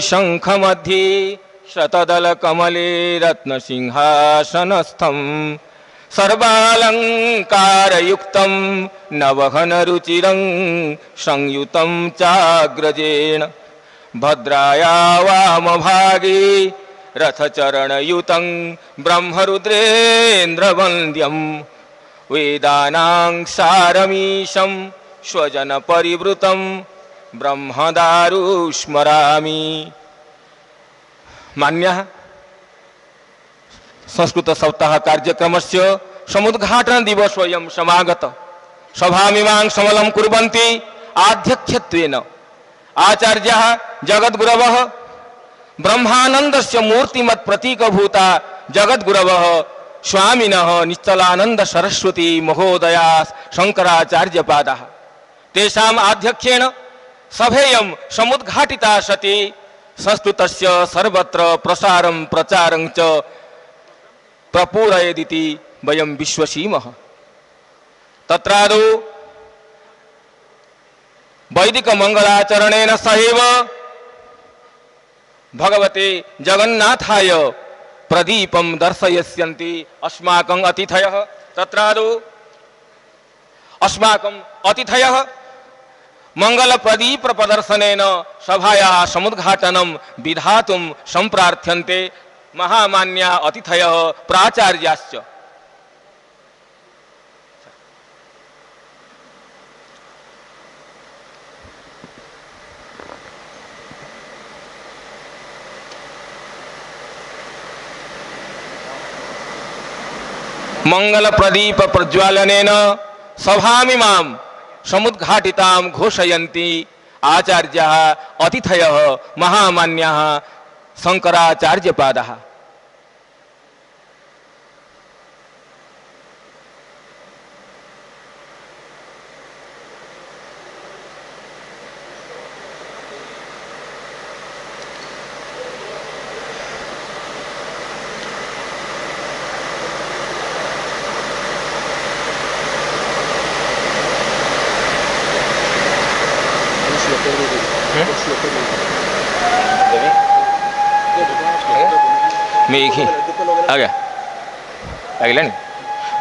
शंख मध्ये शतदल कमले रत्नसिंहासनस्थं सर्वालंकारयुक्तं नवघन रुचिरं संयुतं चाग्रजेन भद्राया वामभागे रथचरणयुतं ब्रह्मरुद्रेन्द्रवन्द्यं वेदानां सारमीशं स्वजनपरिवृतं ब्रह्मदारु स्मरामि। मान्यः संस्कृत सप्ताह कार्यक्रमस्य समुद्घाटन दिवसोऽयं समागत। सभामिमां समलं कुर्वन्ति आध्यक्षत्वेन आचार्यः जगद्गुरवः ब्रह्मानन्दस्य मूर्तिमत् प्रतीकभूता जगद्गुरवः स्वामिनः निश्चलानंद सरस्वती महोदया शंकराचार्यपादाः तेषाम् आध्यक्षेण सभेयं समुद्घाटिता सति संस्कृतस्य सर्वत्र प्रसारं प्रचारं च प्रपूरयदिति वयं विश्वसीमः। तत्रादौ वैदिक मंगलाचरणेन सहैव भगवते जगन्नाथाय प्रदीपं दर्शयिष्यन्ति अस्माकं अतिथयः। तत्रादौ अस्माकं अतिथयः मंगल प्रदीप प्रदर्शनेन सभायाः समुद्घाटनं विधातुं सम्प्रार्थ्यन्ते। महामान्या अतिथयः प्राचार्याश्च। मंगल प्रदीप प्रज्वालनेन सभामिमां समुद्घाटितां घोषयन्ति आचार्याः अतिथयः महामान्याः शंकराचार्यपादाः।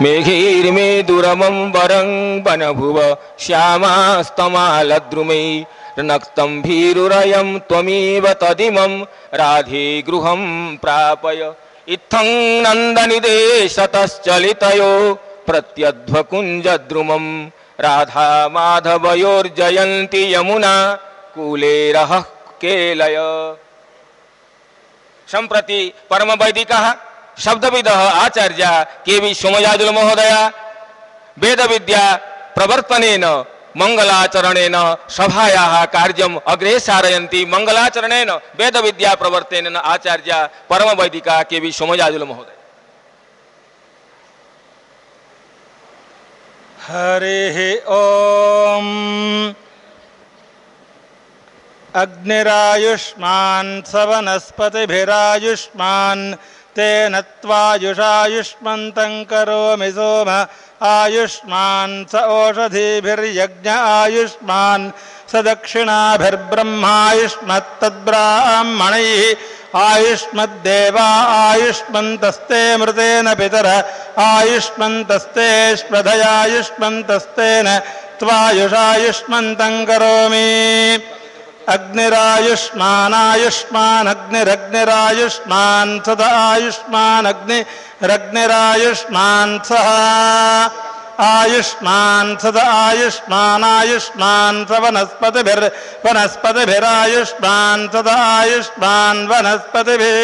मेघैर्मेदुरमं वरं वनभुव श्यामास्तमालद्रुमै नक्तं भीरुरयं त्वमेव तदिमं राधे गृहं प्रापय। इत्थं नन्दनिदेशतश्चलितयो प्रत्यध्वकुञ्जद्रुमं राधा माधवयोर्जयन्ति यमुना कूले रहः केलय। सम्प्रति परम वैदिकः शब्दविदः आचार्य के.वी. सोमयाजुल महोदय वेद विद्या प्रवर्तनेन मंगलाचरणेन सभायाः कार्यम् अग्रे सारयन्ति। मंगलाचरणेन वेद विद्या प्रवर्तनेन आचार्य परम वैदिका के.वी. सोमयाजुल महोदय। हरिः ओम। अग्निरायुष्मान् सवनस्पतिभिरायुष्मान् तेन त्वायुषायुष्मन्तं करोमि सोम आयुष्मान् स ओषधीभिर्यज्ञ आयुष्मान् स दक्षिणाभिर्ब्रह्मायुष्मत्तद्ब्राह्मणैः आयुष्मद्देवा आयुष्मन्तस्ते मृतेन पितर आयुष्मन्तस्तेष्वधयायुष्मन्तस्तेन त्वायुषायुष्मन्तं करोमि। अग्निरायुष्मानायुष्मान् अग्निरग्निरायुष्मान् सदा आयुष्मान् अग्निरग्निरायुष्मान् सह आयुष्मान् सदा आयुष्मान् आयुष्मान् स वनस्पतिभिरायुष्मान् सदा आयुष्मान् वनस्पतिभिः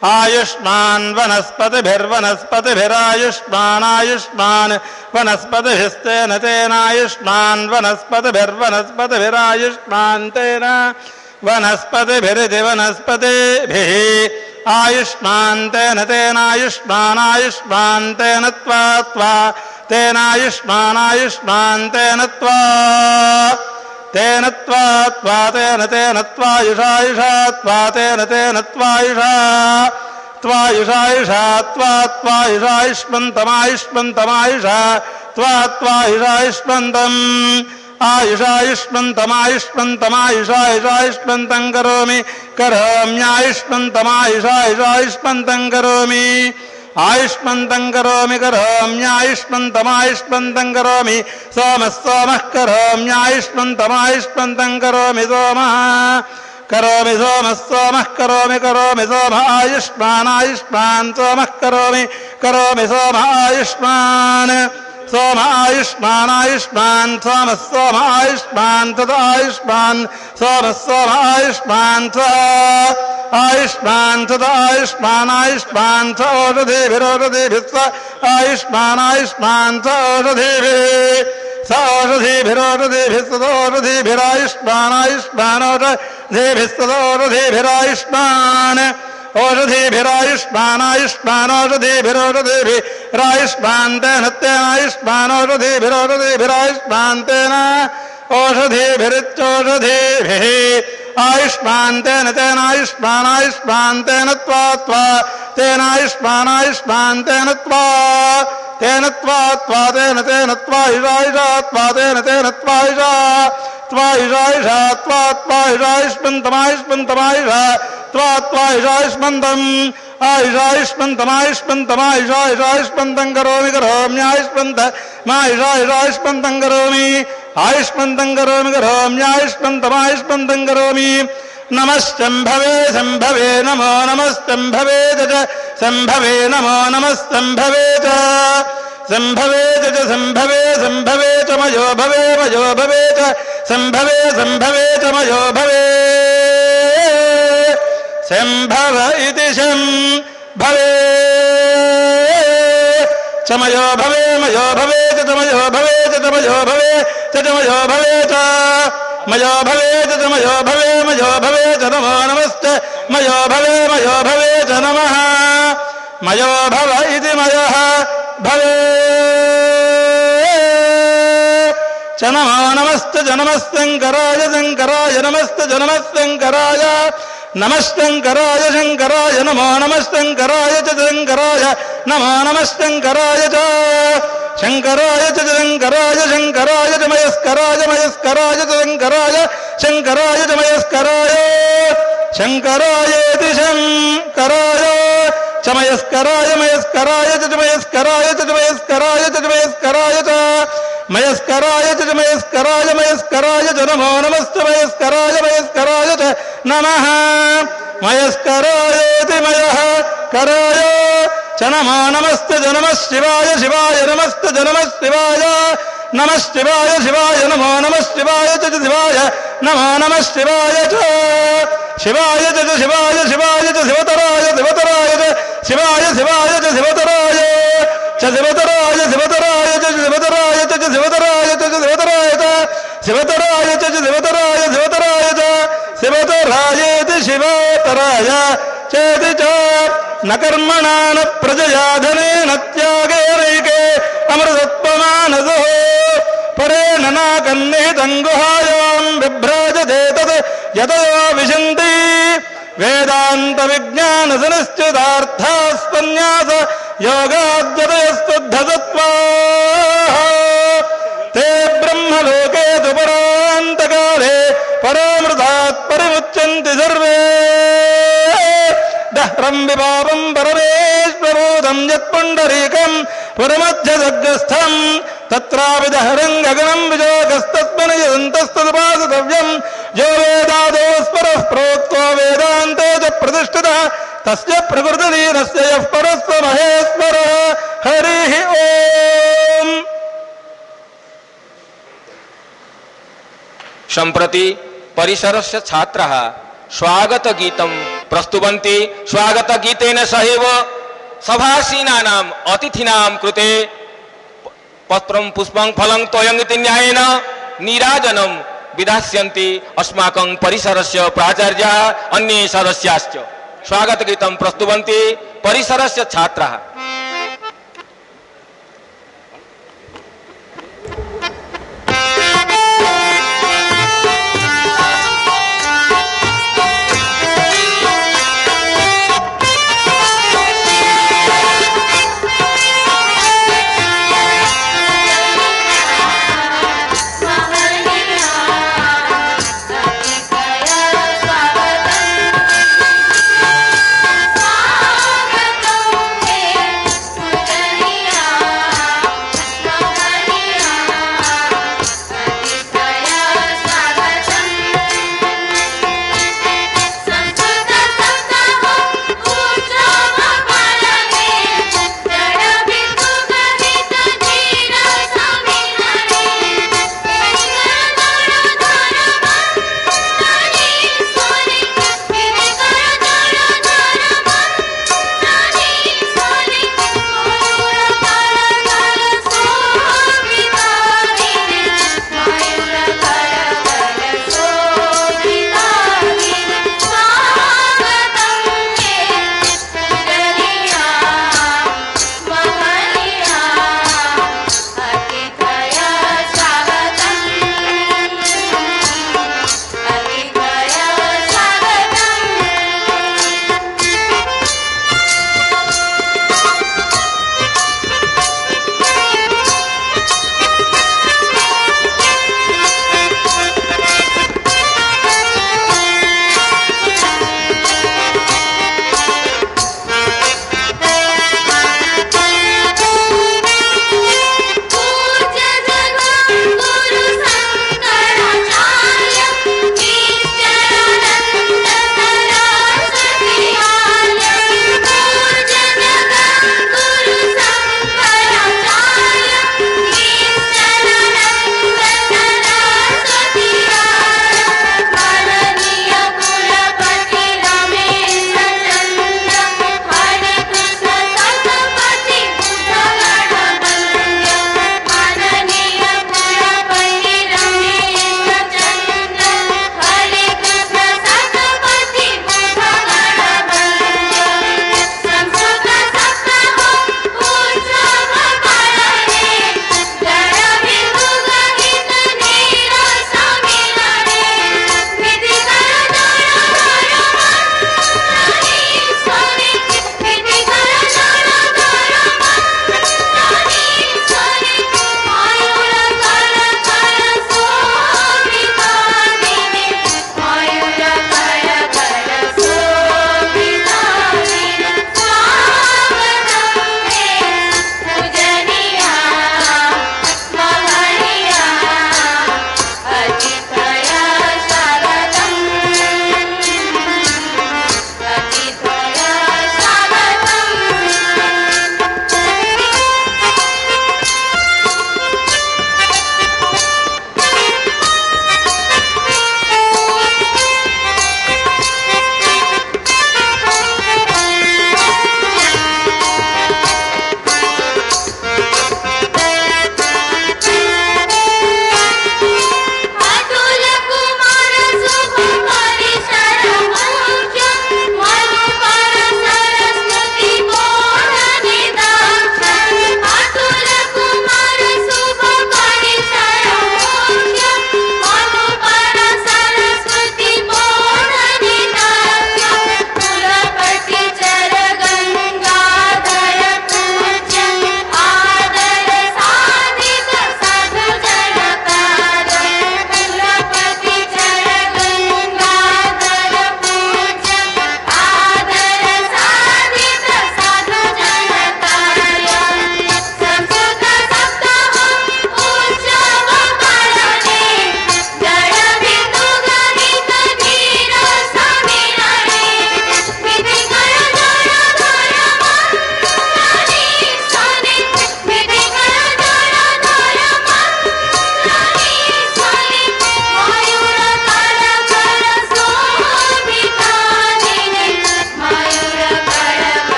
आयुष्मान् वनस्पतिभिरायुष्मान् आयुष्मान् वनस्पतिभिस्तेन तेनायुष्मान् वनस्पतिभिरायुष्मान् तेन वनस्पतिभिरिति वनस्पतिभिः आयुष्मान् तेन तेनायुष्मान् आयुष्मान् तेन त्वा तेनायुष्मान् आयुष्मान् तेन त्वा तेन त्वायुषायुषा तेन त्वायुषा त्वायुषायुषा त्वायुषायुष्मन्तमायुष्मन्तमायुषा त्वायुषायुष्मन्तम् आयुषायुष्मन्तमायुषायुषायुषायुष्मन्तं करोमि करोम्यायुष्मन्तमायुषायुषायुष्मन्तं करोमि आयुष्मन्तं करोमि करोम्यायुष्मन्तमायुष्मन्तं करोमि सोमः सोमः करोम्यायुष्मन्तमायुष्मन्तं करोमि सोमः करोमि सोमः सोमः करोमि सोमः आयुष्मान् सोमः करोमि सोमः आयुष्मान् सोमः आयुष्मान् सोमः सोमः आयुष्मान् तदायुष्मान् सोमः सोमः आयुष्मान् आयुष्मान् तदायुष्मान् आयुष्मान् स ओषधिभिरोषधिभिः आयुष्मान् स ओषधिभिरोषधिभिः सदोषधिभिरायुष्मान् ओषधिभिः सदोषधिभिरायुष्मान् ओषधिभिरायुष्मान् तेन तेनायुष्मान् ओषधिभिरोषधिभिरायुष्मान् तेन ओषधिभिरिच्चोषधिभिः आयुष्मान् तेन तेनायुष्मान् तेन त्वा तेनायुष्मान् तेन त्वा तेन त्वायुषायुषा तेन त्वायुषायुष्मन्तमायुष्मन्तमायुषा त्वायुषायुष्मन्तम् आयुषायुष्मन्तमायुष्मन्तमायुषायुषायुष्मन्तं करोमि करोम्यायुष्मन्तमायुषायुषायुष्मन्तं करोमि आयुष्मन्तं करोमि करोम्यायुष्मन्तमायुष्मन्तं करोमि नमः शम्भवे नमो नमस्तम्भवे च शम्भवे नमो नमस्तम्भवे च शम्भवे च मयो भवे च शम्भवे च मयो भवे शम्भव इति शम्भवे च मयो भवे च मयो भवे च मयो भवे च मयो भवे च मयो भवे च मयो भवे च नमो नमस्ते मयो भवे च नमः मयो भव इति मयः भवे च नमो नमस्ते जनमस्शङ्कराय नमस्ते जनमस्शङ्कराय नमः शङ्कराय नमो नमः शङ्कराय च शङ्कराय नमो नमः शङ्कराय च शङ्कराय च मयस्कराय च शङ्कराय च मयस्कराय शङ्करायेति शङ्कराय च मयस्कराय च मयस्कराय च मयस्कराय च मयस्कराय च मयस्कराय च नमो नमस्ते मयस्कराय च नमः मयस्करायेति मयः कराय च नमो नमस्ते नमः शिवाय नमस्ते नमः शिवाय नमो नमः शिवाय च शिवाय नमो नमः शिवाय च शिवाय च शिवतराय च शिवाय च शिवतराय च शिवतराय च शिवतरायेति शिवतराय चेति च न कर्मणा न प्रजया धनेन त्यागेनैके अमृतत्वमानसो परेण नाकन्निहितं गुहायां बिभ्राजते तत् यतयो विशन्ति वेदान्तविज्ञानसनिश्चितार्थास्पन्यास योगाद्यतयस्तुद्धसत्त्वाः ते ब्रह्मलोके तु परान्तकाले परामृतात् परिमुच्यन्ति सर्वे दह्रं विभावं परमेश्वरोदं यत्पुण्डरीकं पुरमध्यसग्रस्थं तत्रापि दह्रं गगनं विजोगस्तस्मिन् यदन्तस्तदुपासितव्यं यो वेदादोस्परः प्रोक्तो वेदान्ते च प्रतिष्ठितः तस्य प्रकृतिलीनस्य यः परस्य महेश्वरः हरिः ओम्। सम्प्रति परिसरस्य छात्राः स्वागत गीतं प्रस्तुवन्ति। स्वागत गीतेन सहैव सभासीनानाम् अतिथीनां कृते पत्रं पुष्पं फलं तोयं इति न्यायेन नीराजनं विधास्यन्ति अस्माकं परिसरस्य प्राचार्याः अन्ये सदस्याश्च। स्वागत गीतं प्रस्तुवन्ति परिसरस्य छात्राः। Mahani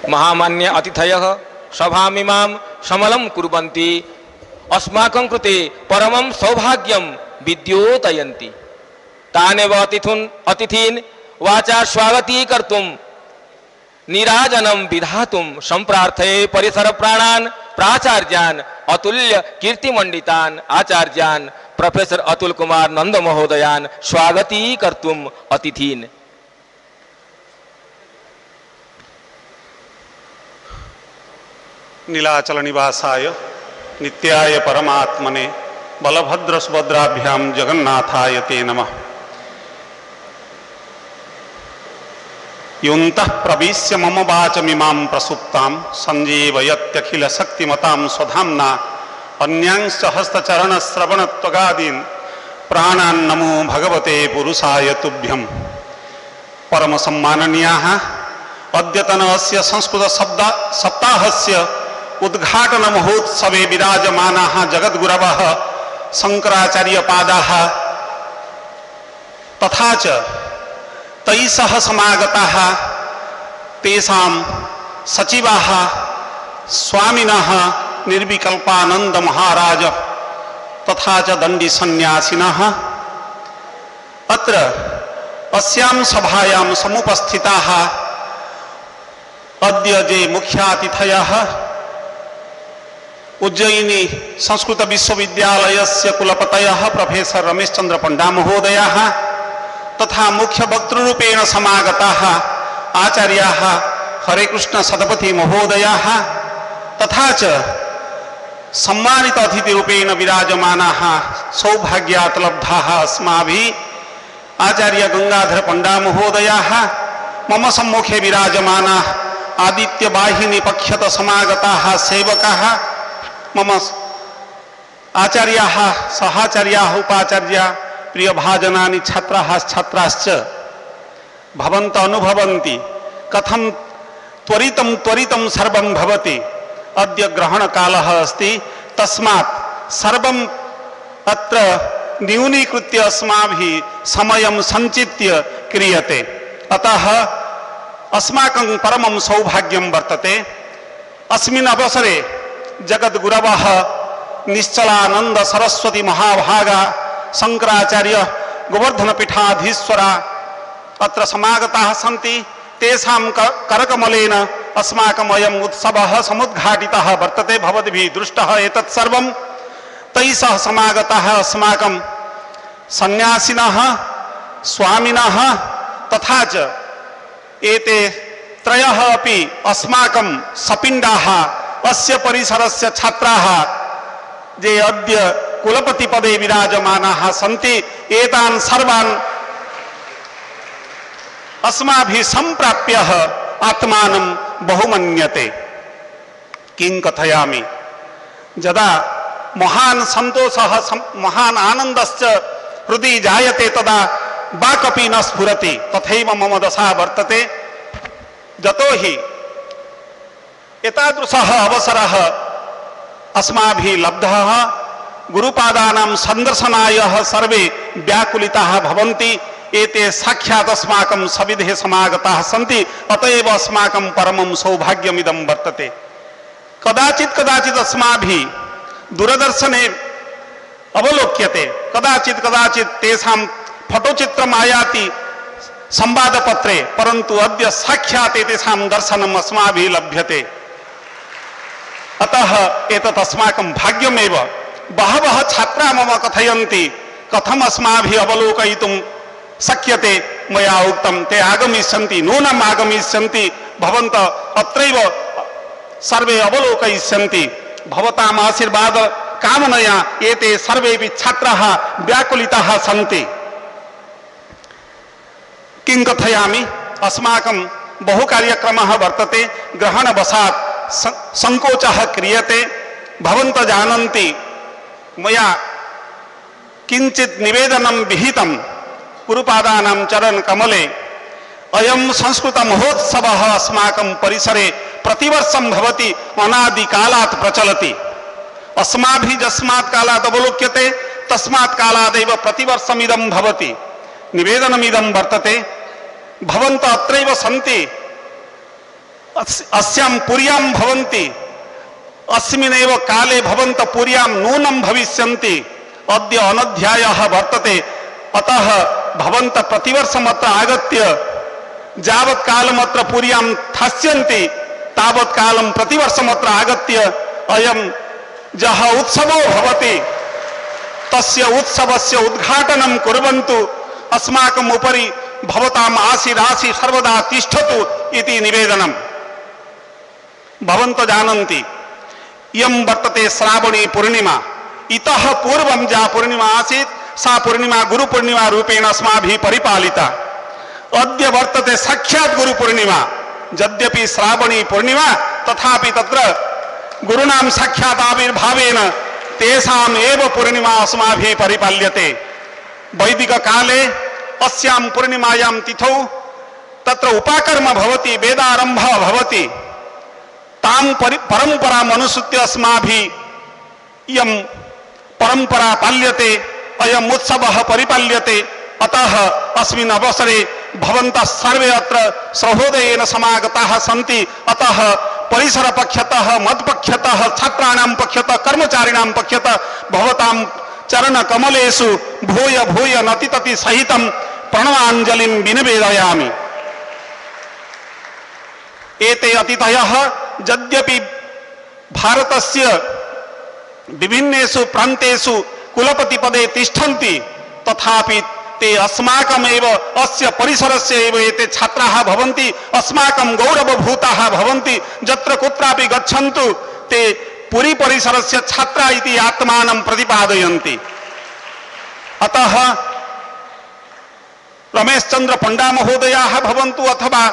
महामान्य अतिथयः सभामिमां समलं कुर्वन्ति अस्माकं कृते परमं सौभाग्यं विद्योतयन्ति। तानेव अतिथीन् वाचा स्वागतीकर्तुं नीराजनं विधातुं सम्प्रार्थये परिसर प्राणान् प्राचार्यान् अतुल्य कीर्तिमण्डितान् आचार्यान् प्रोफेसर अतुल कुमार नंद महोदयान् स्वागतीकर्तुं अतिथीन्। नीलाचल निवासाय नित्याय परमात्मने बलभद्र सुभद्राभ्यां जगन्नाथाय ते नमः। योऽन्तः प्रविश्य मम वाचमिमां प्रसुप्तां सञ्जीवयत्यखिल शक्तिमतां स्वधाम्ना अन्यांश्च हस्तचरणश्रवणत्वगादीन् प्राणान् नमो भगवते पुरुषाय तुभ्यं। परम सम्माननीयाः अद्यतनस्य संस्कृत शब्द सप्ताहस्य उद्घाटन महोत्सवे विराजमानाः जगद्गुरवः शंकराचार्यपादाः तथा च तैः सह समागताः तेषां सचिवाः स्वामिनः निर्विकल्पानंद महाराज तथा च दंडी सन्यासिनः अत्र अस्यां सभायां समुपस्थिताः अद्य जे मुख्यातिथयः उज्जयिनी संस्कृत विश्वविद्यालयस्य कुलपतयः प्रोफेसर रमेश चंद्र पंडा महोदयाः तथा मुख्य वक्तृरूपेण समागताः आचार्याः हरेकृष्ण सतपथी महोदयाः तथा च सम्मानित अतिथिरूपेण विराजमानाः सौभाग्यात् लब्धाः अस्माभिः आचार्य गंगाधर पंडा महोदयाः मम सम्मुखे विराजमानाः आदित्य वाहिनी पक्षत समागताः सेवकाः मम आचार्याः सहाचार्याः उपाचार्या प्रिय भाजनानि छात्राः छात्राश्च भवन्त अनुभवन्ति कथं त्वरितं सर्वं भवति। अद्य ग्रहण कालः अस्ति तस्मात् सर्वम् अत्र न्यूनीकृत्य अस्माभिः समयं सञ्चित्य क्रियते। अतः अस्माकं परमं सौभाग्यं वर्तते अस्मिन् अवसरे जगद्गुरवः निश्चलानंद सरस्वती महाभागा शंकराचार्य गोवर्धन पीठाधीश्वरा अत्र समागताः सन्ति। तेषां करकमलेन अस्माकम् अयम् उत्सवः समुद्घाटितः वर्तते। भवद्भिः दृष्टः एतत् सर्वं। तैः सह समागताः अस्माकं सन्यासिनः स्वामिनः तथा च एते त्रयः अपि अस्माकं सपिण्डाः अस्य परिसरस्य छात्राः जे अद्य कुलपति पदे विराजमानाः सन्ति एतान् सर्वान् अस्माभिः सम्प्राप्य आत्मानं बहुमन्यते। किं कथयामि यदा महान् सन्तोषः महान् आनन्दश्च हृदि जायते तदा वाक्पि न स्फुरति। तथैव मम दशा वर्तते। यतो हि एतादृशः अवसरः अस्माभिः लब्धः गुरुपादानां सन्दर्शनाय सर्वे व्याकुलिताः भवन्ति। एते साक्षात् अस्माकं सविधे समागताः सन्ति। अतएव अस्माकं परमं सौभाग्यमिदं वर्तते। कदाचित् अस्माभिः दूरदर्शने अवलोक्यते कदाचित् तेषां फोटोचित्रम् आयाति संवादपत्रे परन्तु अद्य साक्षात् तेषां दर्शनम् अस्माभिः लभ्यते। अतः एतत् अस्माकं भाग्यमेव। बहवः छात्रा मम कथयन्ति कथम् अस्माभिः अवलोकयितुं शक्यते। मया उक्तं ते आगमिष्यन्ति नूनम् आगमिष्यन्ति भवन्तः अत्रैव सर्वे अवलोकयिष्यन्ति। भवताम् आशीर्वाद कामनया एते सर्वेपि छात्राः व्याकुलिताः सन्ति। किं कथयामि अस्माकं बहु कार्यक्रमः वर्तते। ग्रहणवशात् संकोचः क्रियते। भवन्तः जानन्ति मया किञ्चित् निवेदनं विहितं गुरुपादानां चरण कमले। अयं संस्कृत महोत्सवः अस्माकं परिसरे प्रतिवर्षं भवति। अनादिकालात् प्रचलति। अस्माभिः यस्मात् कालात् अवलोक्यते तस्मात् कालादेव प्रतिवर्षमिदं भवति। निवेदनमिदं वर्तते भवन्त अत्रैव सन्ति अस्यां पुर्यां भवन्ति अस्मिन्नेव काले भवन्त पुर्यां नूनं भविष्यन्ति अद्य अनध्यायः वर्तते अतः भवन्त प्रतिवर्षम् अत्र आगत्य यावत् कालम् अत्र पुर्यां स्थास्यन्ति तावत् कालं प्रतिवर्षम् अत्र आगत्य अयं यः उत्सवो भवति तस्य उत्सवस्य उद्घाटनं कुर्वन्तु अस्माकम् उपरि भवताम् आशीराशि सर्वदा तिष्ठतु इति निवेदनम्। भवन्तः जानन्ति इयं वर्तते श्रावणी पूर्णिमा। इतः पूर्वं या पूर्णिमा आसीत् सा पूर्णिमा गुरुपूर्णिमा रूपेण अस्माभिः परिपालिता। अद्य वर्तते साक्षात् गुरुपूर्णिमा। यद्यपि श्रावणी पूर्णिमा तथापि तत्र गुरूणां साक्षात् आविर्भावेन तेषाम् एव पूर्णिमा अस्माभिः परिपाल्यते। वैदिककाले अस्यां पूर्णिमायां तिथौ तत्र उपाकर्म भवति, वेदारम्भः भवति। तां परम्पराम् अनुसृत्य अस्माभिः इयं परम्परा पाल्यते, अयम् उत्सवः परिपाल्यते। अतः अस्मिन् अवसरे भवन्तः सर्वे अत्र सहोदयेन समागताः सन्ति। अतः परिसरपक्षतः, मत्पक्षतः, छात्राणां पक्षतः, कर्मचारिणां पक्षतः भवतां चरणकमलेषु भूय भूय नतितति सहितं प्रणवाञ्जलिं विनिवेदयामि। एते अतिथयः यद्यपि भारतस्य विभिन्नेषु प्रान्तेषु कुलपतिपदे तिष्ठन्ति तथापि ते अस्माकमेव अस्य परिसरस्य एव एते छात्राः भवन्ति, अस्माकं गौरवभूताः भवन्ति। यत्र कुत्रापि गच्छन्तु ते पुरी परिसरस्य छात्रा इति आत्मानं प्रतिपादयन्ति। अतः रमेशचन्द्र पंडा महोदयाः भवन्तु अथवा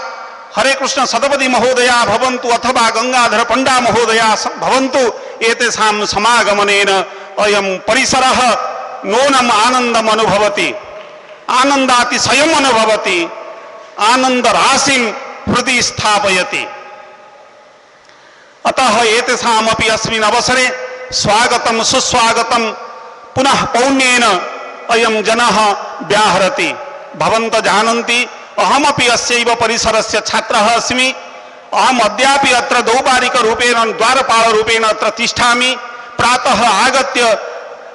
हरे कृष्ण सतपदी महोदया भवन्तु अथवा गंगाधर पंडा महोदया भवन्तु, एतेषां समागमनेन अयं परिसरः नूनम् आनन्दम् अनुभवति, आनन्दातिशयम् अनुभवति, आनन्दराशिं हृदि स्थापयति। अतः एतेषामपि अस्मिन् अवसरे स्वागतं सुस्वागतं पुनः पौन्येन अयं जनः व्याहरति। भवन्तः जानन्ति अहमपि अस्यैव परिसरस्य छात्रः अस्मि। अहम् अद्यापि अत्र दौपारिकरूपेण द्वारपालरूपेण अत्र तिष्ठामि। प्रातः आगत्य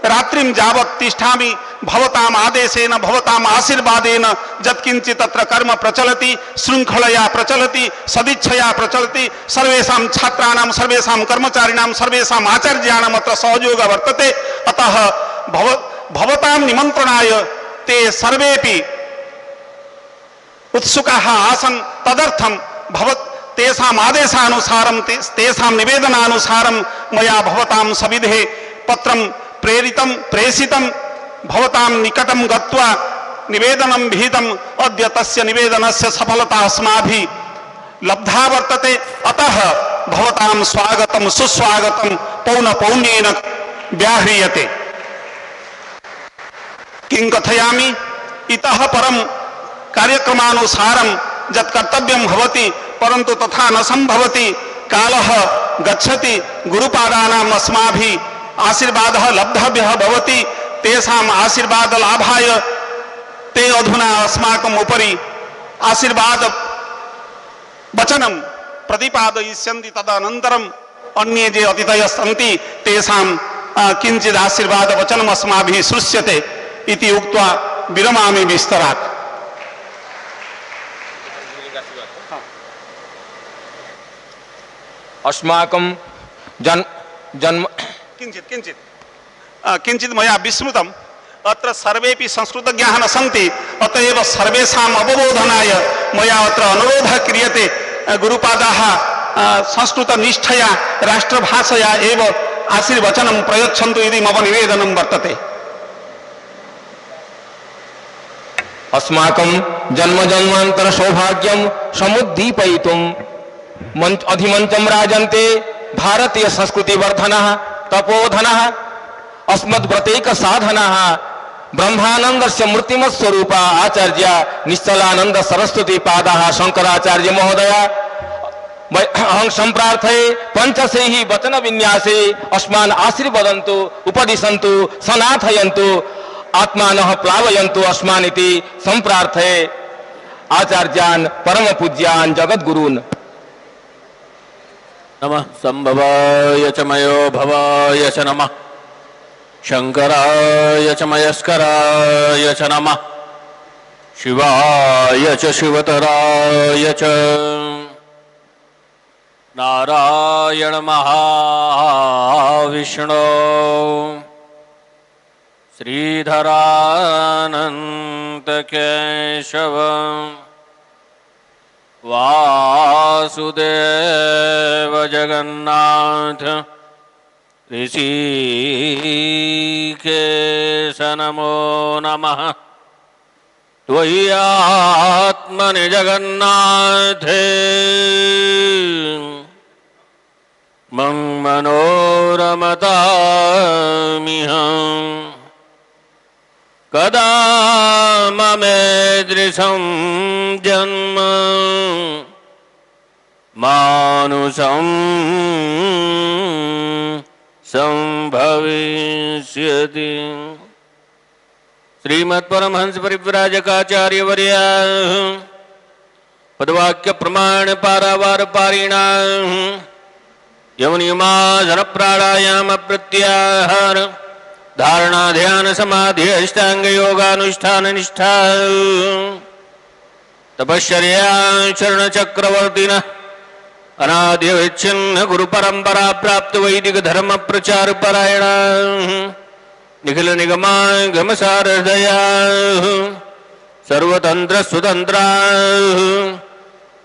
रात्रिं यावत् तिष्ठामि। भवताम् आदेशेन भवताम् आशीर्वादेन यत्किञ्चित् अत्र कर्म प्रचलति, शृङ्खलया प्रचलति, सदिच्छया प्रचलति। सर्वेषां छात्राणां, सर्वेषां कर्मचारिणां, सर्वेषाम् आचार्याणाम् अत्र सहयोगः वर्तते। अतः भवतां निमन्त्रणाय ते सर्वेपि उत्सुकाः आसन्। तदर्थं तेषाम् आदेशानुसारं, तेषां निवेदनानुसारं मया भवतां सविधे पत्रं प्रेषितं। भवतां निकटं गत्वा निवेदनं विहितम्। अद्य तस्य निवेदनस्य सफलता अस्माभिः लब्धा वर्तते। अतः भवतां स्वागतं सुस्वागतं पौनपौन्येन व्याह्रियते। किं कथयामि, इतः परं कार्यक्रमानुसारं यत् कर्तव्यं भवति परन्तु तथा न सम्भवति। कालः गच्छति, गुरुपादानाम् अस्माभिः आशीर्वादः लब्धव्यः भवति। तेषाम् आशीर्वादलाभाय ते अधुना अस्माकम् उपरि आशीर्वाद वचनं प्रतिपादयिष्यन्ति। तदनन्तरम् अन्ये ये अतिथयः सन्ति तेषां किञ्चित् आशीर्वाद वचनम् अस्माभिः श्रूयते इति उक्त्वा विरमामि विस्तरात्। अस्माकं जन्म किञ्चित् मया विस्मृतम्। अत्र सर्वेपि संस्कृतज्ञाः न सन्ति, अतएव सर्वेषाम् अवबोधनाय मया अत्र अनुरोधः क्रियते। गुरुपादाः संस्कृतनिष्ठया राष्ट्रभाषया एव आशीर्वचनं प्रयच्छन्तु इति मम निवेदनं वर्तते। अस्माकं जन्मजन्मान्तर सौभाग्यं समुद्दीपयितुं अधिमंचं राजन्ते भारतीय संस्कृति वर्धनः तपोधनः अस्मद्व्रतैक साधनः ब्रह्मानंदस्य मूर्तिमत् स्वरूपा आचार्य निश्चलानंद सरस्वती पादाः शंकराचार्य महोदय। अहं संप्रार्थये पंचशैः वचन विन्यासे अस्मान् आशीर्वदन्तु, उपदिशन्तु, सनाथयन्तु, आत्मानः प्लावयन्तु अस्मान् इति संप्रार्थये। आचार्यान परम पूज्यान जगद्गुरून्। नमः संभवाय च मयो भवाय च नमः शंकराय च मयस्कराय च नमः शिवाय च शिवतराय च नारायण महाविष्णु श्रीधरानंत केशव वासुदेव जगन्नाथ ऋषिकेश नमो नमः त्वयि आत्मनि जगन्नाथे मम मनोरमतामिहं कदा ममेदृशं जन्म मानुषं संभविष्यति। श्रीमत्परमहंस परिव्राजकाचार्य वर्य पदवाक्य प्रमाण पारावार पारिणा यमनियमासन प्राणायाम प्रत्याहार धारणा ध्यान समाधि अष्टांग योगानुष्ठान निष्ठा तपश्चर्या चरण चक्रवर्तिन अनाद्यविच्छिन्न गुरु परंपरा प्राप्त वैदिक धर्म प्रचार परायण निखिल निगमागम सारदया सर्वतंत्र स्वतंत्र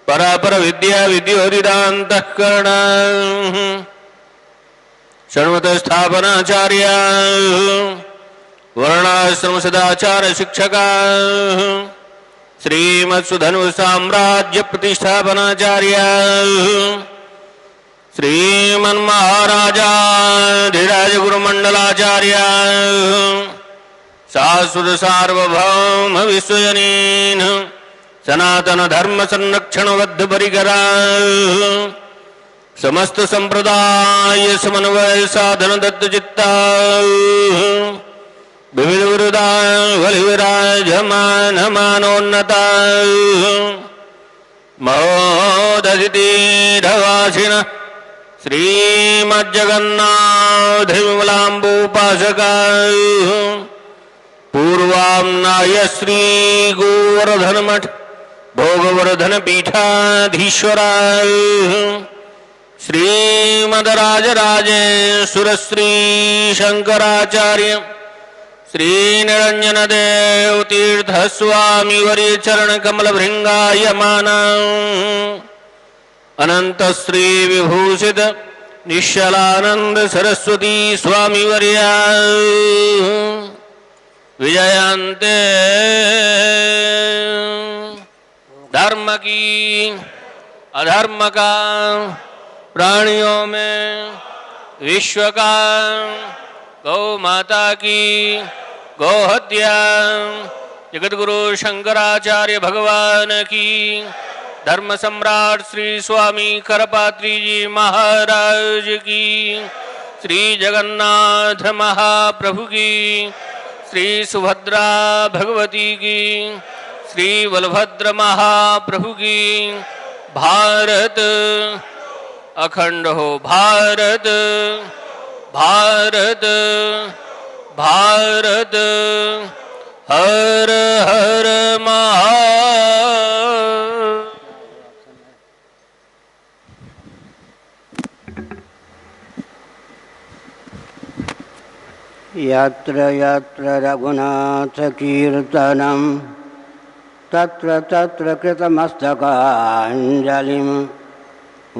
परापर विद्या विद्योदिदान्तःकरण षण्मत स्थापनाचार्य वर्णाश्रम सदाचार शिक्षका श्रीमत्सुधनु साम्राज्य प्रतिष्ठापनाचार्य श्रीमन्महाराजाधिराज गुरुमंडलाचार्य शाश्वत सार्वभौम विश्वजनीन सनातन धर्म संरक्षण बद्ध परिकरा समस्त संप्रदाय समन्वय साधन दत्त चित्ता विविध विरुदा बलिविराजमान मानोन्नता महोदधितीढवासिन श्रीमज्जगन्नाथ विमलाम्बोपासका पूर्वाम्नाय श्री गोवर्धन मठ भोगवर्धन पीठाधीश्वरा श्रीमदराजराजेश्वर श्री शंकराचार्य श्री निरंजन देव तीर्थ स्वामी वर्य चरण कमल भृंगायमान अनंत श्री विभूषित निश्चलानंद सरस्वती स्वामी वर्य विजयंते धर्म की अधर्म का प्राणियों में विश्व का गौ माता की गौ हत्या जगतगुरु शंकराचार्य भगवान की धर्म सम्राट श्री स्वामी करपात्री जी महाराज की श्री जगन्नाथ महाप्रभु की श्री सुभद्रा भगवती की श्री बलभद्र महाप्रभु की भारत अखंड हो भारत भारत भारत हर हर महा यत्र यत्र रघुनाथ कीर्तनं तत्र तत्र कृतमस्तकाञ्जलिं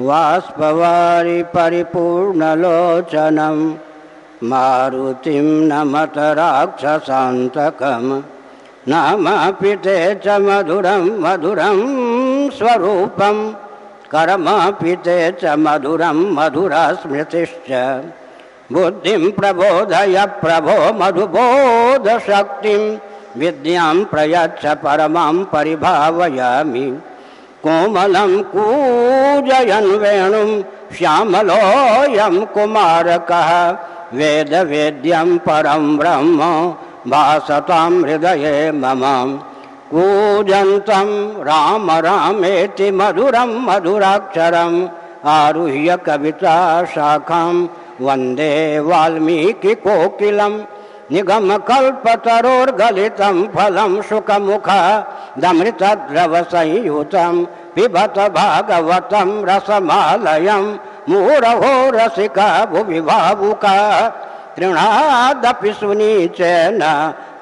बाष्पवारि परिपूर्णलोचनं मारुतिं नमत राक्षसान्तकं नामापि ते च मधुरं मधुरं स्वरूपं कर्मापि ते च मधुरं मधुरा स्मृतिश्च बुद्धिं प्रबोधय प्रभो मधुबोधशक्तिं विद्यां प्रयच्छ परमां परिभावयामि कोमलं कूजयन् वेणुं श्यामलोऽयं कुमारकः वेदवेद्यं परं ब्रह्म भासतां हृदये मम कूजन्तं राम रामेति मधुरं मधुराक्षरम् आरुह्य कविता शाखां वन्दे वाल्मीकिकोकिलं निगमकल्पतरोर्गलितं फलं शुकमुखादमृतद्रवसंयुतं पिबत भागवतं रसमालयं मुहुरहो रसिका भुवि भावुका तृणादपि सुनीचेन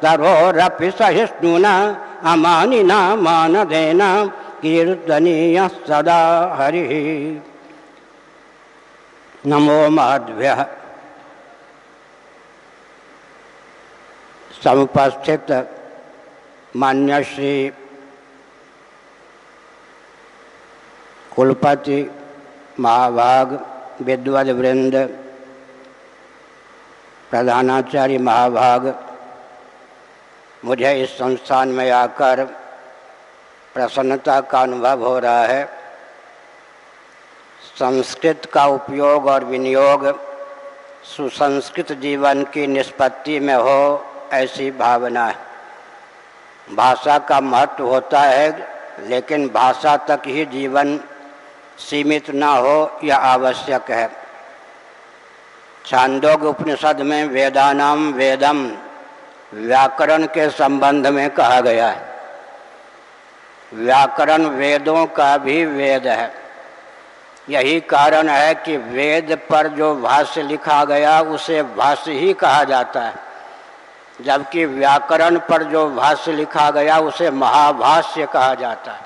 तरोरपि सहिष्णुना अमानिना मानदेन कीर्तनीयः सदा हरिः। नमो महद्भ्यः। समुपस्थित मान्य श्री कुलपति महाभाग विद्वद वृंद, प्रधानाचार्य महाभाग, मुझे इस संस्थान में आकर प्रसन्नता का अनुभव हो रहा है। संस्कृत का उपयोग और विनियोग सुसंस्कृत जीवन की निष्पत्ति में हो, ऐसी भावना है। भाषा का महत्व होता है, लेकिन भाषा तक ही जीवन सीमित न हो यह आवश्यक है। छांदोग्य उपनिषद में वेदानाम वेदम व्याकरण के संबंध में कहा गया है। व्याकरण वेदों का भी वेद है। यही कारण है कि वेद पर जो भाष्य लिखा गया उसे भाष्य ही कहा जाता है, जबकि व्याकरण पर जो भाष्य लिखा गया उसे महाभाष्य कहा जाता है।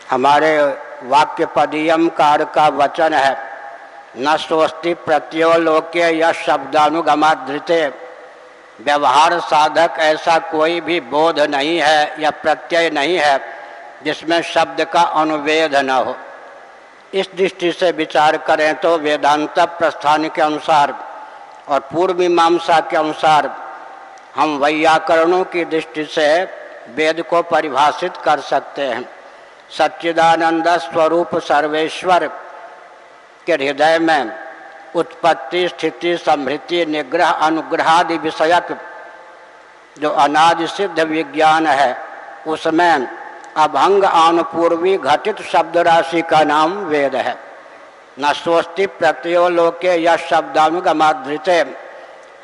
हमारे वाक्यपदीयम कार का वचन है, न सोस्ति प्रत्यो लोके यश शब्दानुगमाधृते। व्यवहार साधक ऐसा कोई भी बोध नहीं है या प्रत्यय नहीं है जिसमें शब्द का अनुवेद न हो। इस दृष्टि से विचार करें तो वेदांत प्रस्थान के अनुसार और पूर्व मीमांसा के अनुसार हम वैयाकरणों की दृष्टि से वेद को परिभाषित कर सकते हैं। सच्चिदानंद स्वरूप सर्वेश्वर के हृदय में उत्पत्ति, स्थिति, समृद्धि, निग्रह, अनुग्रहादि विषयक जो अनादि सिद्ध विज्ञान है, उसमें अभंग अनुपूर्वी घटित शब्द राशि का नाम वेद है। न सोस्ति प्रत्ययो लोके यह शब्दानुगमाधृते।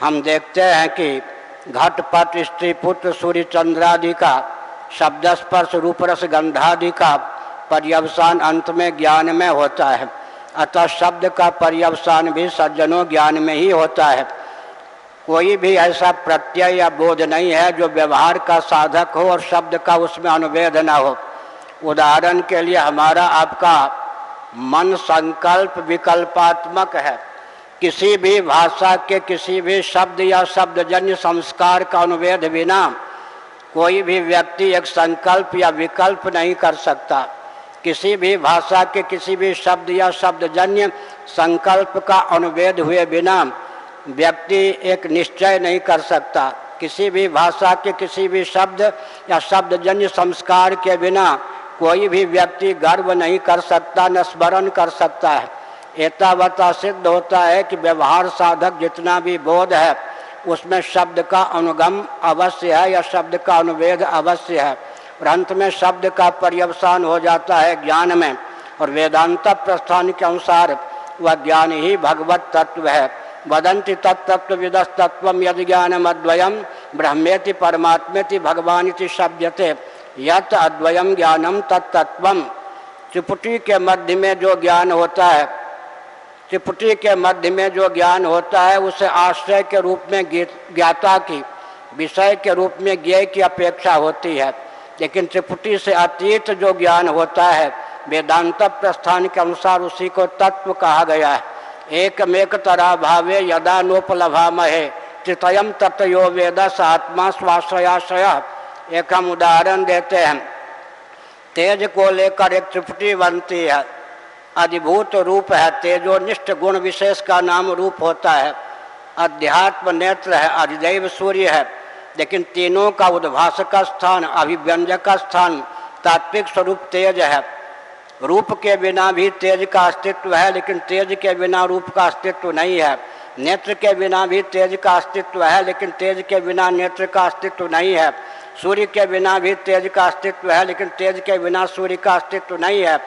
हम देखते हैं कि घटपट, स्त्री, पुत्र, सूर्य, चंद्रादि का शब्द, स्पर्श, रूप, रस, गंधादि का पर्यवसान अंत में ज्ञान में होता है। अतः शब्द का पर्यवसान भी सज्जनों ज्ञान में ही होता है। कोई भी ऐसा प्रत्यय या बोध नहीं है जो व्यवहार का साधक हो और शब्द का उसमें अनुवेद न हो। उदाहरण के लिए हमारा आपका मन संकल्प विकल्पात्मक है। किसी भी भाषा के किसी भी शब्द या शब्दजन्य संस्कार का अनुवेद बिना कोई भी व्यक्ति एक संकल्प या विकल्प नहीं कर सकता। किसी भी भाषा के किसी भी शब्द या शब्दजन्य संकल्प का अनुवेद हुए बिना व्यक्ति एक निश्चय नहीं कर सकता। किसी भी भाषा के किसी भी शब्द या शब्दजन्य संस्कार के बिना कोई भी व्यक्ति गर्व नहीं कर सकता, न स्मरण कर सकता है। एतावता सिद्ध होता है कि व्यवहार साधक जितना भी बोध है उसमें शब्द का अनुगम अवश्य है या शब्द का अनुवेद अवश्य है, और अंत में शब्द का पर्यवसान हो जाता है ज्ञान में। और वेदांत प्रस्थान के अनुसार वह ज्ञान ही भगवत तत्व है। वदन्ति तत्तत्त्वविदस्तत्त्वं यद् ज्ञानमद्वयं ब्रह्मेति परमात्मेति भगवानिति शब्दते यत् अद्वयं ज्ञानम तत्तत्वम्। त्रिपुटी के मध्य में जो ज्ञान होता है, त्रिपुटी के मध्य में जो ज्ञान होता है उसे आश्रय के रूप में ज्ञाता की, विषय के रूप में ज्ञेय की अपेक्षा होती है। लेकिन त्रिपुटी से अतीत जो ज्ञान होता है वेदांत प्रस्थान के अनुसार उसी को तत्व कहा गया है। एकमेक तरा भावे यदा नोपलभामहे तृतयम तत्यो वेद स आत्मा स्वाश्रयाश्रय। एक हम उदाहरण देते हैं। तेज को लेकर एक त्रिपुटी बनती है, अधिभूत रूप है, तेजोनिष्ठ गुण विशेष का नाम रूप होता है, अध्यात्म नेत्र है, अधिदैव सूर्य है। लेकिन तीनों का उद्भाषक स्थान, अभिव्यंजक स्थान तात्विक स्वरूप तेज है। रूप के बिना भी तेज का अस्तित्व है, लेकिन तेज के बिना रूप का अस्तित्व नहीं है। नेत्र के बिना भी तेज का अस्तित्व है, लेकिन तेज के बिना नेत्र का अस्तित्व नहीं है। सूर्य के बिना भी तेज का अस्तित्व है, लेकिन तेज के बिना सूर्य का अस्तित्व नहीं है।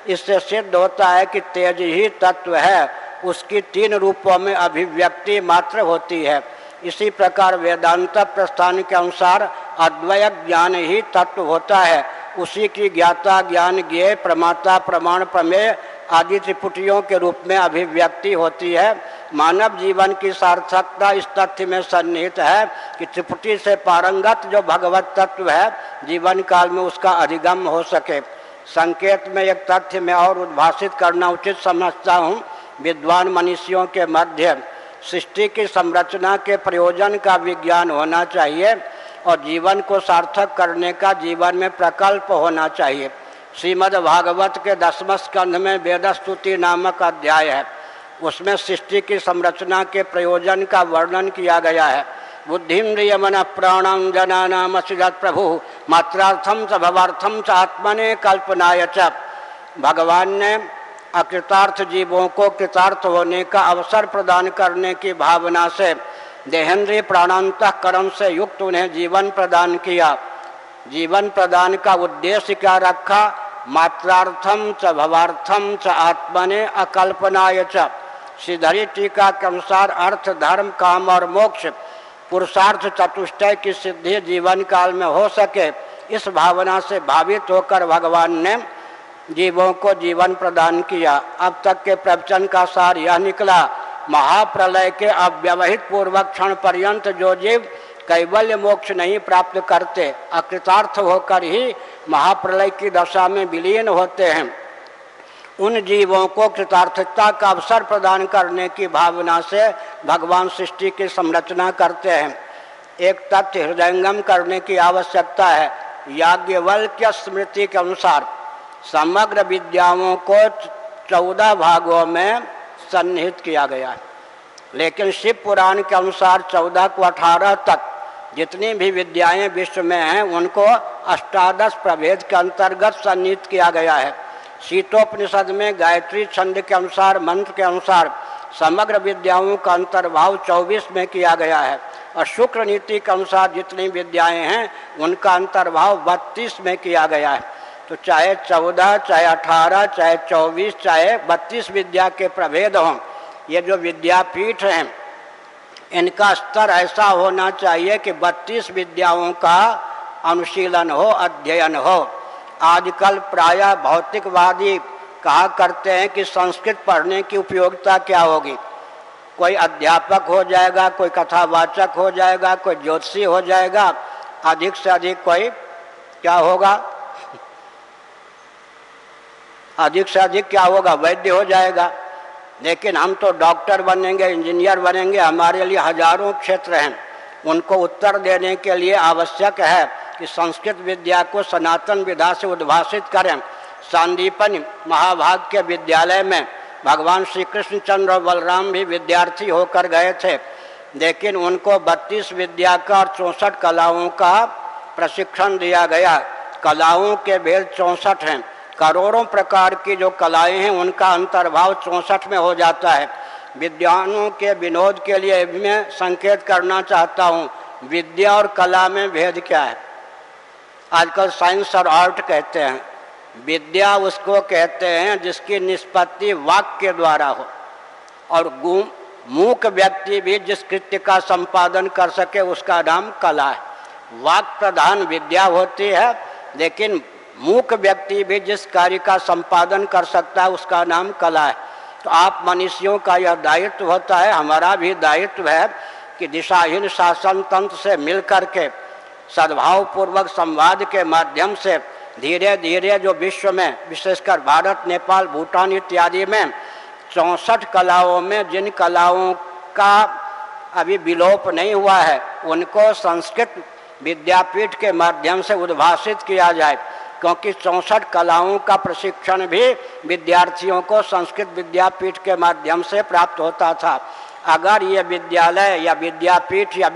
इससे सिद्ध होता है कि तेज ही तत्व है, उसकी 3 रूपों में अभिव्यक्ति मात्र होती है। इसी प्रकार वेदांत प्रस्थान के अनुसार अद्वय ज्ञान ही तत्व होता है। उसी की ज्ञाता, ज्ञान, ज्ञेय, प्रमाता, प्रमाण, प्रमेय आदि त्रिपुटियों के रूप में अभिव्यक्ति होती है। मानव जीवन की सार्थकता इस तथ्य में सन्निहित है कि त्रिपुटी से पारंगत जो भगवत तत्व है, जीवन काल में उसका अधिगम हो सके। संकेत में एक तथ्य में और उद्भाषित करना उचित समझता हूँ। विद्वान मनुष्यों के मध्य सृष्टि की संरचना के प्रयोजन का विज्ञान होना चाहिए और जीवन को सार्थक करने का जीवन में प्रकल्प होना चाहिए। श्रीमद् भागवत के 10वें स्कंध में वेदस्तुति नामक अध्याय है। उसमें सृष्टि की संरचना के प्रयोजन का वर्णन किया गया है। बुद्धिन्द्रिय मन प्राणं जनानाम सिद्ध प्रभु मात्रार्थम च भवार्थम च आत्मने कल्पनाय च। भगवान ने अकृतार्थ जीवों को कृतार्थ होने का अवसर प्रदान करने की भावना से देहेंद्रिय प्राणांतःकरण से युक्त उन्हें जीवन प्रदान किया। जीवन प्रदान का उद्देश्य क्या रखा? मात्रार्थम च भवार्थम च आत्मने अकल्पनाय च। श्रीधरी टीका के अनुसार अर्थ, धर्म, काम और मोक्ष पुरुषार्थ चतुष्टय की सिद्धि जीवन काल में हो सके, इस भावना से भावित होकर भगवान ने जीवों को जीवन प्रदान किया। अब तक के प्रवचन का सार यह निकला, महाप्रलय के अव्यवहित पूर्वक क्षण पर्यंत जो जीव कैवल्य मोक्ष नहीं प्राप्त करते, अकृतार्थ होकर ही महाप्रलय की दशा में विलीन होते हैं, उन जीवों को कृतार्थता का अवसर प्रदान करने की भावना से भगवान सृष्टि की संरचना करते हैं। एक तथ्य हृदयंगम करने की आवश्यकता है। याज्ञवल्क्य स्मृति के अनुसार समग्र विद्याओं को 14 भागों में सन्निहित किया गया है, लेकिन शिव पुराण के अनुसार 14 को 18 तक जितनी भी विद्याएं विश्व में हैं उनको अष्टादश प्रभेद के अंतर्गत सन्निहित किया गया है। शीतोपनिषद में गायत्री छंद के अनुसार, मंत्र के अनुसार समग्र विद्याओं का अंतर्भाव 24 में किया गया है और शुक्र नीति के अनुसार जितनी विद्याएं हैं उनका अंतर्भाव 32 में किया गया है। तो चाहे 14, चाहे 18, चाहे 24, चाहे 32 विद्या के प्रभेद हों, ये जो विद्यापीठ हैं इनका स्तर ऐसा होना चाहिए कि 32 विद्याओं का अनुशीलन हो, अध्ययन हो। आजकल प्रायः भौतिकवादी कहा करते हैं कि संस्कृत पढ़ने की उपयोगिता क्या होगी। कोई अध्यापक हो जाएगा, कोई कथावाचक हो जाएगा, कोई ज्योतिषी हो जाएगा, अधिक से अधिक कोई क्या होगा, अधिक से अधिक क्या होगा, वैद्य हो जाएगा। लेकिन हम तो डॉक्टर बनेंगे, इंजीनियर बनेंगे। हमारे लिए हजारों क्षेत्र हैं। उनको उत्तर देने के लिए आवश्यक है कि संस्कृत विद्या को सनातन विधा से उद्भाषित करें। सांदीपनि महाभाग के विद्यालय में भगवान श्री कृष्णचंद्र और बलराम भी विद्यार्थी होकर गए थे, लेकिन उनको 32 विद्या का और 64 कलाओं का प्रशिक्षण दिया गया। कलाओं के भेद 64 हैं। करोड़ों प्रकार की जो कलाएं हैं उनका अंतर्भाव 64 में हो जाता है। विद्वानों के विनोद के लिए मैं संकेत करना चाहता हूँ, विद्या और कला में भेद क्या है। आजकल साइंस और आर्ट कहते हैं। विद्या उसको कहते हैं जिसकी निष्पत्ति वाक्य के द्वारा हो, और मूक व्यक्ति भी जिस कृत्य का संपादन कर सके उसका नाम कला है। वाक् प्रधान विद्या होती है, लेकिन मूक व्यक्ति भी जिस कार्य का संपादन कर सकता है उसका नाम कला है। तो आप मनुष्यों का यह दायित्व होता है, हमारा भी दायित्व है कि दिशाहीन शासन तंत्र से मिलकर के सद्भावपूर्वक संवाद के माध्यम से धीरे धीरे जो विश्व में, विशेषकर भारत, नेपाल, भूटान इत्यादि में 64 कलाओं में जिन कलाओं का अभी विलोप नहीं हुआ है उनको संस्कृत विद्यापीठ के माध्यम से उद्भाषित किया जाए, क्योंकि 64 कलाओं का प्रशिक्षण भी विद्यार्थियों को संस्कृत विद्यापीठ के माध्यम से प्राप्त होता था। अगर ये विद्यालय या विद्यापीठ या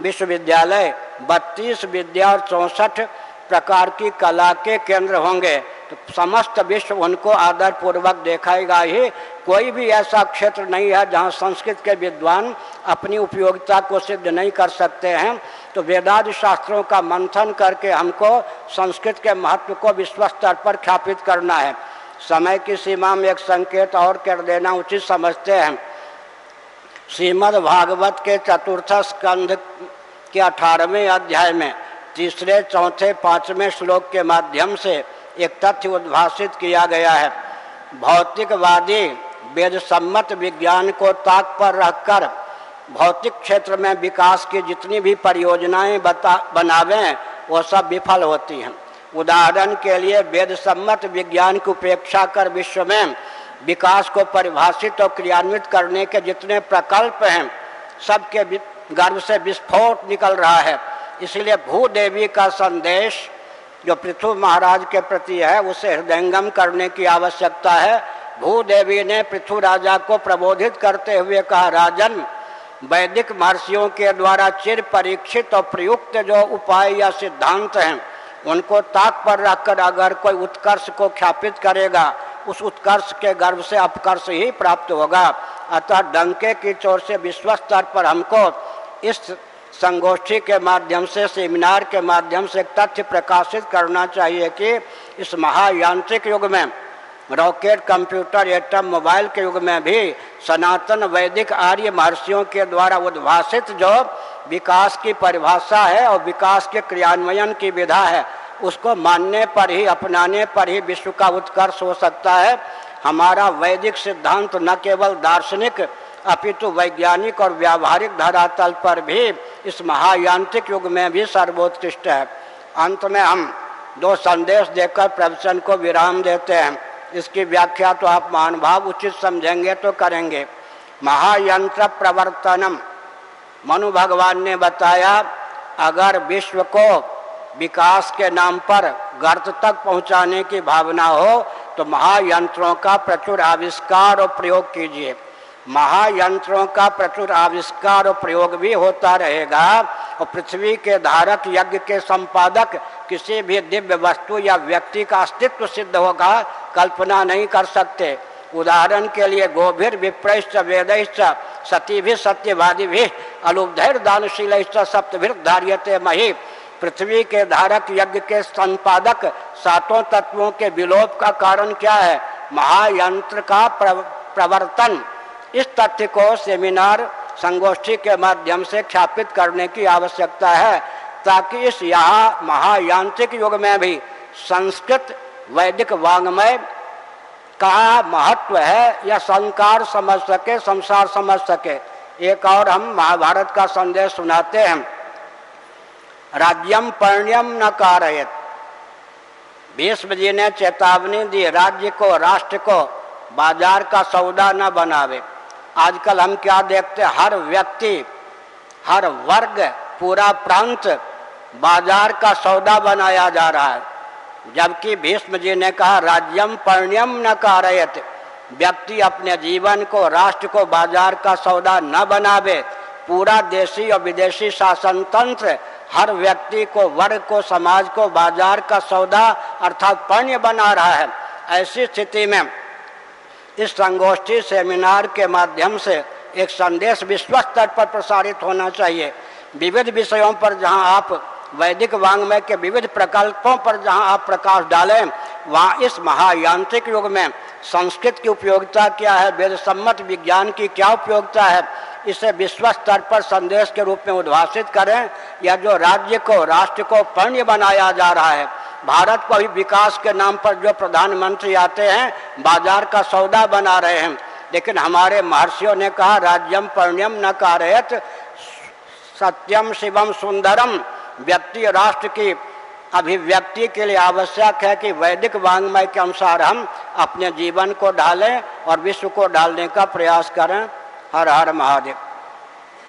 विश्वविद्यालय 32 विद्या और 64 प्रकार की कला के केंद्र होंगे तो समस्त विश्व उनको आदर पूर्वक देखेगा ही। कोई भी ऐसा क्षेत्र नहीं है जहाँ संस्कृत के विद्वान अपनी उपयोगिता को सिद्ध नहीं कर सकते हैं। तो वेदादि शास्त्रों का मंथन करके हमको संस्कृत के महत्व को विश्व स्तर पर ख्यापित करना है। समय की सीमा में एक संकेत और कर देना उचित समझते हैं। श्रीमद् भागवत के चतुर्थ स्कंध के 18वें अध्याय में तीसरे, चौथे, 5वें श्लोक के माध्यम से एक तथ्य उद्भाषित किया गया है। भौतिकवादी वेद सम्मत विज्ञान को ताक पर रखकर भौतिक क्षेत्र में विकास की जितनी भी परियोजनाएं बनावें वो सब विफल होती हैं। उदाहरण के लिए वेद सम्मत विज्ञान की उपेक्षा कर विश्व में विकास को परिभाषित और क्रियान्वित करने के जितने प्रकल्प हैं सबके गर्भ से विस्फोट निकल रहा है। इसलिए भूदेवी का संदेश जो पृथु महाराज के प्रति है उसे हृदयंगम करने की आवश्यकता है। भूदेवी ने पृथु राजा को प्रबोधित करते हुए कहा, राजन, वैदिक महर्षियों के द्वारा चिर परीक्षित और प्रयुक्त जो उपाय या सिद्धांत हैं उनको ताक पर रखकर अगर कोई उत्कर्ष को ख्यापित करेगा उस उत्कर्ष के गर्भ से अपकर्ष ही प्राप्त होगा। अतः डंके की चोट से विश्व स्तर पर हमको इस संगोष्ठी के माध्यम से, सेमिनार के माध्यम से एक तथ्य प्रकाशित करना चाहिए कि इस महायांत्रिक युग में, रॉकेट, कंप्यूटर, एटम, मोबाइल के युग में भी सनातन वैदिक आर्य महर्षियों के द्वारा उद्भाषित जो विकास की परिभाषा है और विकास के क्रियान्वयन की विधा है उसको मानने पर ही, अपनाने पर ही विश्व का उत्कर्ष हो सकता है। हमारा वैदिक सिद्धांत न केवल दार्शनिक अपितु वैज्ञानिक और व्यावहारिक धरातल पर भी इस महायांत्रिक युग में भी सर्वोत्कृष्ट है। अंत में हम 2 संदेश देकर प्रवचन को विराम देते हैं। इसकी व्याख्या तो आप महानुभाव उचित समझेंगे तो करेंगे। महायंत्र प्रवर्तनम, मनु भगवान ने बताया, अगर विश्व को विकास के नाम पर गर्त तक पहुंचाने की भावना हो तो महायंत्रों का प्रचुर आविष्कार और प्रयोग कीजिए। महायंत्रों का प्रचुर आविष्कार और प्रयोग भी होता रहेगा और पृथ्वी के धारक, यज्ञ के संपादक किसी भी दिव्य वस्तु या व्यक्ति का अस्तित्व सिद्ध होगा, कल्पना नहीं कर सकते। उदाहरण के लिए गोभिर विप्रैश्च वेदैश्च सतीभिः सत्यवादिभिः अलुब्धैर दानशीलैश्च सप्तभिः धार्यते मही। पृथ्वी के धारक, यज्ञ के संपादक, 7 तत्वों के विलोप का कारण क्या है? महायंत्र का प्रवर्तन। इस तथ्य को सेमिनार, संगोष्ठी के माध्यम से ख्यापित करने की आवश्यकता है ताकि इस यहाँ महायांत्रिक युग में भी संस्कृत वैदिक वाङ्मय का महत्व है या संकार समझ सके, संसार समझ सके। एक और हम महाभारत का संदेश सुनाते हैं। राज्यम पर्ण्यम न कारयेत, भीष्म जी ने चेतावनी दी, राज्य को, राष्ट्र को बाजार का सौदा न बनावे। आजकल हम क्या देखते हैं, हर व्यक्ति, हर वर्ग, पूरा प्रांत बाजार का सौदा बनाया जा रहा है। जबकि भीष्म जी ने कहा राज्यम पर्ण्यम न कारयेत, व्यक्ति अपने जीवन को, राष्ट्र को बाजार का सौदा न बनावे। पूरा देशी और विदेशी शासन तंत्र हर व्यक्ति को, वर्ग को, समाज को बाजार का सौदा अर्थात पण्य बना रहा है। ऐसी स्थिति में इस संगोष्ठी, सेमिनार के माध्यम से एक संदेश विश्व स्तर पर प्रसारित होना चाहिए। विविध विषयों पर जहां आप, वैदिक वाङ्मय के विविध प्रकल्पों पर जहां आप प्रकाश डालें, वहाँ इस महायांत्रिक युग में संस्कृत की उपयोगिता क्या है, वेद सम्मत विज्ञान की क्या उपयोगिता है, इसे विश्व स्तर पर संदेश के रूप में उद्भाषित करें। या जो राज्य को, राष्ट्र को पण्य बनाया जा रहा है, भारत को भी विकास के नाम पर जो प्रधानमंत्री आते हैं बाजार का सौदा बना रहे हैं, लेकिन हमारे महर्षियों ने कहा राज्यम पर्ण्यम न कारयेत, सत्यम शिवम सुंदरम। व्यक्ति और राष्ट्र की अभिव्यक्ति के लिए आवश्यक है कि वैदिक वाङ्मय के अनुसार हम अपने जीवन को ढालें और विश्व को ढालने का प्रयास करें। हर हर महादेव।